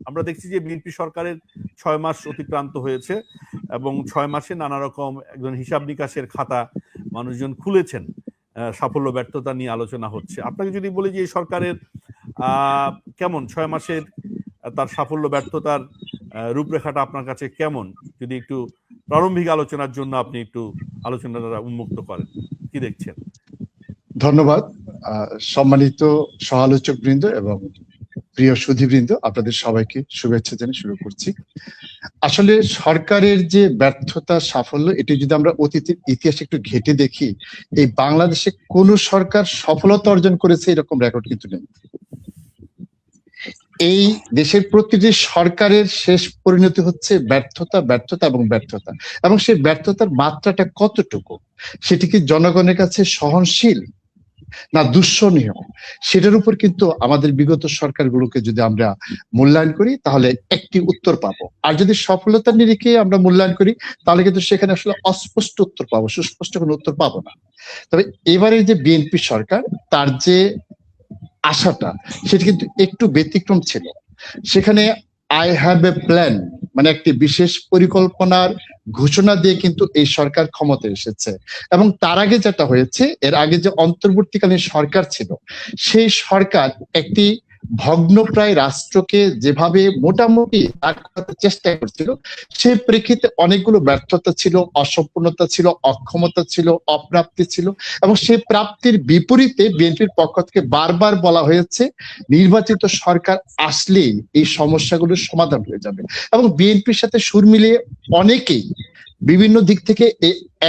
আমরা দেখছি যে বিএনপি সরকারের 6 মাস অতিক্রান্ত হয়েছে এবং 6 মাসে নানা রকম একজন হিসাব নিকাশের খাতা মানুষজন খুলেছেন, সাফল্য ব্যর্থতা নিয়ে আলোচনা হচ্ছে। আপনাকে যদি বলি যে এই সরকারের কেমন 6 মাসের তার সাফল্য ব্যর্থতার রূপরেখাটা আপনার কাছে কেমন, যদি একটু প্রারম্ভিক আলোচনার জন্য আপনি একটু আলোচনাটা উন্মুক্ত করেন, কি দেখছেন? ধন্যবাদ। সম্মানিত সহ-আলোচক বৃন্দ এবং প্রিয় সুধীবৃন্দ, আপনাদের সবাইকে শুভেচ্ছা জানিয়ে শুরু করছি। আসলে সরকারের যে ব্যর্থতা সাফল্য, এটি যদি আমরা অতীতের ইতিহাস একটু ঘেঁটে দেখি, এই বাংলাদেশে কোন সরকার সফলতা অর্জন করেছে এরকম রেকর্ড কিন্তু নেই। এই দেশের প্রতিটি সরকারের শেষ পরিণতি হচ্ছে ব্যর্থতা, ব্যর্থতা এবং ব্যর্থতা। এবং সেই ব্যর্থতার মাত্রাটা কতটুকু, সেটি কি জনগণের কাছে সহনশীল না দুঃসহনীয়, সেটার উপর কিন্তু আমাদের বিগত সরকারগুলোকে যদি আমরা মূল্যায়ন করি তাহলে একটি উত্তর পাবো। আর যদি সফলতার নিরিখে আমরা মূল্যায়ন করি তাহলে কিন্তু সেখানে আসলে অস্পষ্ট উত্তর পাবো, সুস্পষ্ট কোনো উত্তর পাবো না। তবে এবারে যে বিএনপি সরকার, তার যে আশাটা সেটি কিন্তু একটু ব্যতিক্রম ছিল। সেখানে আই হ্যাভ এ প্ল্যান, মানে একটি বিশেষ পরিকল্পনার ঘোষণা দিয়ে কিন্তু এই সরকার ক্ষমতায় এসেছে। এবং তার আগে যেটা হয়েছে, এর আগে যে অন্তর্বর্তীকালীন সরকার ছিল, সেই সরকার একটি ভগ্নপ্রায় রাষ্ট্রকে যেভাবে মোটামুটি দাঁড় করাতে চেষ্টা করছিল, সেই প্রেক্ষিতে অনেকগুলো ব্যর্থতা ছিল, অসম্পূর্ণতা ছিল, অক্ষমতা ছিল, অপ্রাপ্তি ছিল। এবং সেই প্রাপ্তির বিপরীতে বিএনপির পক্ষ থেকে বারবার বলা হয়েছে নির্বাচিত সরকার আসলেই এই সমস্যাগুলোর সমাধান হয়ে যাবে। এবং বিএনপির সাথে সুর মিলিয়ে অনেকেই বিভিন্ন দিক থেকে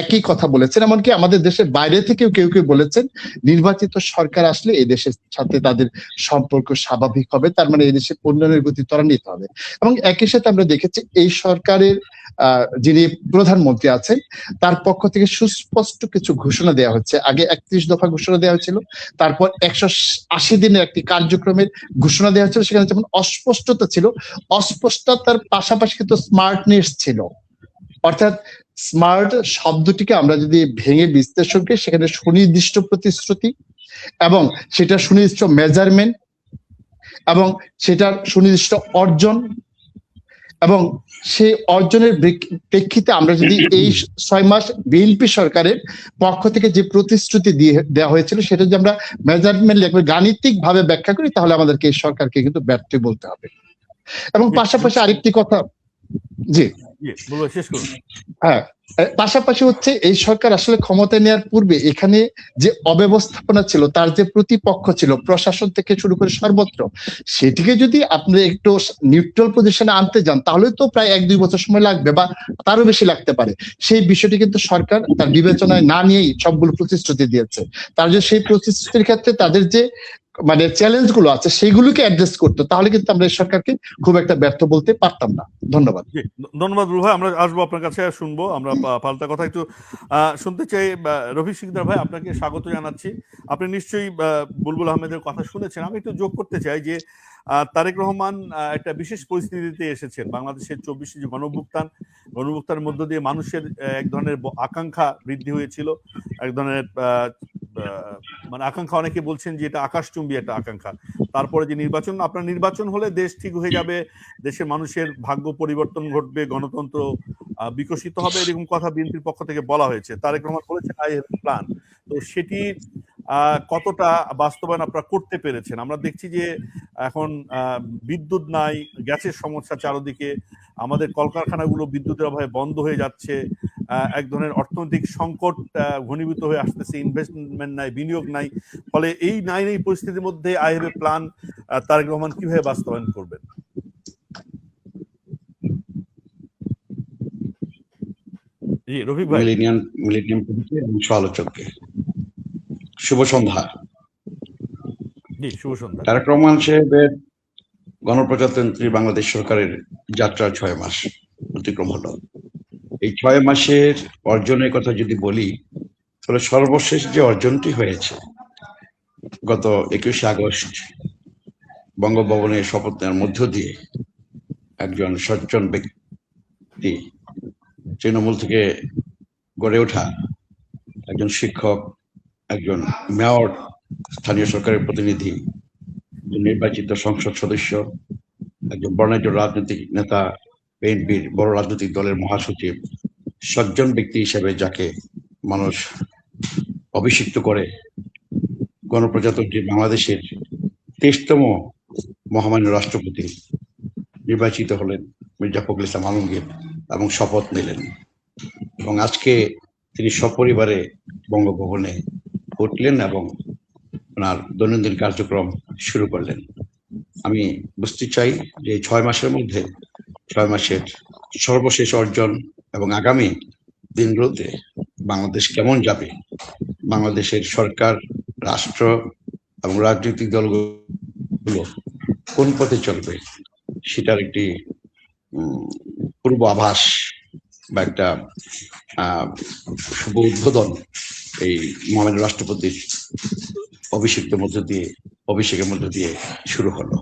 একই কথা বলেছেন, এমনকি আমাদের দেশের বাইরে থেকেও কেউ কেউ বলেছেন নির্বাচিত সরকার আসলে এই দেশের সাথে তাদের সম্পর্ক স্বাভাবিক হবে, তার মানে এই দেশের উন্নয়নের গতি ত্বরান্বিত হবে। এবং একই সাথে আমরা দেখেছি এই সরকারের যিনি প্রধানমন্ত্রী আছেন তার পক্ষ থেকে সুস্পষ্ট কিছু ঘোষণা দেওয়া হচ্ছে। আগে 31 দফা ঘোষণা দেওয়া হয়েছিল, তারপর 180 দিনের একটি কার্যক্রমের ঘোষণা দেওয়া হয়েছিল। সেখানে যেমন অস্পষ্টতা ছিল, অস্পষ্টতার পাশাপাশি কিন্তু স্মার্টনেস ছিল। অর্থাৎ স্মার্ট শব্দটিকে আমরা যদি ভেঙে বিশ্লেষণ করি, সেখানে সুনির্দিষ্ট প্রতিশ্রুতি এবং সেটা সুনির্দিষ্ট মেজারমেন্ট এবং সেটার সুনির্দিষ্ট অর্জন, এবং সেই অর্জনের প্রেক্ষিতে আমরা যদি এই 6 মাস বিএনপি সরকারের পক্ষ থেকে যে প্রতিশ্রুতি দিয়ে দেওয়া হয়েছিল সেটা যদি আমরা মেজারমেন্ট গাণিতিক ভাবে ব্যাখ্যা করি তাহলে আমাদেরকে এই সরকারকে কিন্তু ব্যর্থ বলতে হবে। এবং পাশাপাশি আরেকটি কথা, জি শেষ করুন। হ্যাঁ, পাশাপাশি হচ্ছে এই সরকার আসলে ক্ষমতায় নেওয়ার পূর্বে এখানে যে অব্যবস্থাপনা ছিল, তার যে প্রতিপক্ষ ছিল প্রশাসন থেকে শুরু করে সর্বত্র, সেটিকে যদি আপনি একটু নিউট্রাল পজিশনে আনতে যান তাহলে তো প্রায় 1-2 বছর সময় লাগবে বা তারও বেশি লাগতে পারে। সেই বিষয়টি কিন্তু সরকার তার বিবেচনায় না নিয়েই সবগুলো প্রতিশ্রুতি দিয়েছে। তার যে সেই প্রতিশ্রুতির ক্ষেত্রে তাদের যে মানে চ্যালেঞ্জ গুলো আছে সেইগুলোকে অ্যাড্রেস করতো, তাহলে কিন্তু আমরা এই সরকারকে খুব একটা ব্যর্থ বলতে পারতাম না। ধন্যবাদ। ধন্যবাদ রুল ভাই, আমরা আসবো আপনার কাছে, শুনবো আমরা পাল্টা কথা একটু শুনতে চাই। রফিক সিকদার ভাই, আপনাকে স্বাগত জানাচ্ছি। আপনি নিশ্চয়ই বুলবুল আহমেদের কথা শুনেছেন। আমি একটু যোগ করতে চাই যে তারেক রহমান একটা বিশেষ পরিস্থিতিতে এসেছেন। বাংলাদেশের 24 যে গণঅভ্যুত্থানের মধ্য দিয়ে মানুষের এক ধরনের আকাঙ্ক্ষা বৃদ্ধি হয়েছিল, এক ধরনের মানে আকাঙ্ক্ষা, অনেকে বলছেন যে এটা আকাশচুম্বী একটা আকাঙ্ক্ষা। তারপরে যে নির্বাচন, আপনার নির্বাচন হলে দেশ ঠিক হয়ে যাবে, দেশের মানুষের ভাগ্য পরিবর্তন ঘটবে, গণতন্ত্র বিকশিত হবে, এরকম কথা বিএনপির পক্ষ থেকে বলা হয়েছে। তারেক রহমান বলেছেন আই হ্যাভ প্ল্যান। তো সেটি কতটা বাস্তবায়ন আপনারা করতে পেরেছেন? আমরা দেখছি যে এখন বিদ্যুৎ নাই, গ্যাসের সমস্যা চারদিকে, আমাদের কলকারখানাগুলো বিদ্যুতের অভাবে বন্ধ হয়ে যাচ্ছে, এক ধরনের অর্থনৈতিক সংকট ঘনীভূত হয়ে আসতেছে, ইনভেস্টমেন্ট নাই, বিনিয়োগ নাই। ফলে এই পরিস্থিতির মধ্যে I have a plan Tarique Rahman কিভাবে বাস্তবায়ন করবেন? জি রফিক ভাই। মিলেনিয়াম সহ-আলোচককে শুভ সন্ধ্যা। জি শুভ সন্ধ্যা। তারেক রহমান সাহেবের গণপ্রজাতন্ত্রী বাংলাদেশ সরকারের যাত্রা 6 মাস অতিক্রম হলো। এই 6 মাসের অর্জনের কথা যদি বলি তাহলে সর্বশেষ যে অর্জনটি হয়েছে গত 21শে আগস্ট বঙ্গভবনে শপথ নেওয়ার মধ্য দিয়ে একজন সজ্জন ব্যক্তি, তৃণমূল থেকে গড়ে ওঠা একজন শিক্ষক, একজন মেয়র, স্থানীয় সরকারের প্রতিনিধি, নির্বাচিত সংসদ সদস্য একজন বর্ণাঢ্য রাজনৈতিক নেতা, বিএনপির বড় রাজনৈতিক দলের মহাসচিব, সজ্জন ব্যক্তি হিসেবে যাকে মানুষ অভিষিক্ত করে, গণপ্রজাতন্ত্রী বাংলাদেশের 23তম মহামান্য রাষ্ট্রপতি নির্বাচিত হলেন মির্জা ফখরুল ইসলাম আলমগীর এবং শপথ নিলেন। এবং আজকে তিনি সপরিবারে বঙ্গভবনে উঠলেন এবং ওনার দৈনন্দিন কার্যক্রম শুরু করলেন। আমি বুঝতে চাই যে 6 মাসের মধ্যে 6 মাসের সর্বশেষ অর্জন এবং আগামী দিনগুলোতে বাংলাদেশ কেমন যাবে, বাংলাদেশের সরকার, রাষ্ট্র এবং রাজনৈতিক দলগুলো কোন পথে চলবে, সেটার একটি পূর্ব আভাস বা একটা শুভ উদ্বোধন এই মহামান্য রাষ্ট্রপতির অভিষেকের মধ্য দিয়ে শুরু হলো।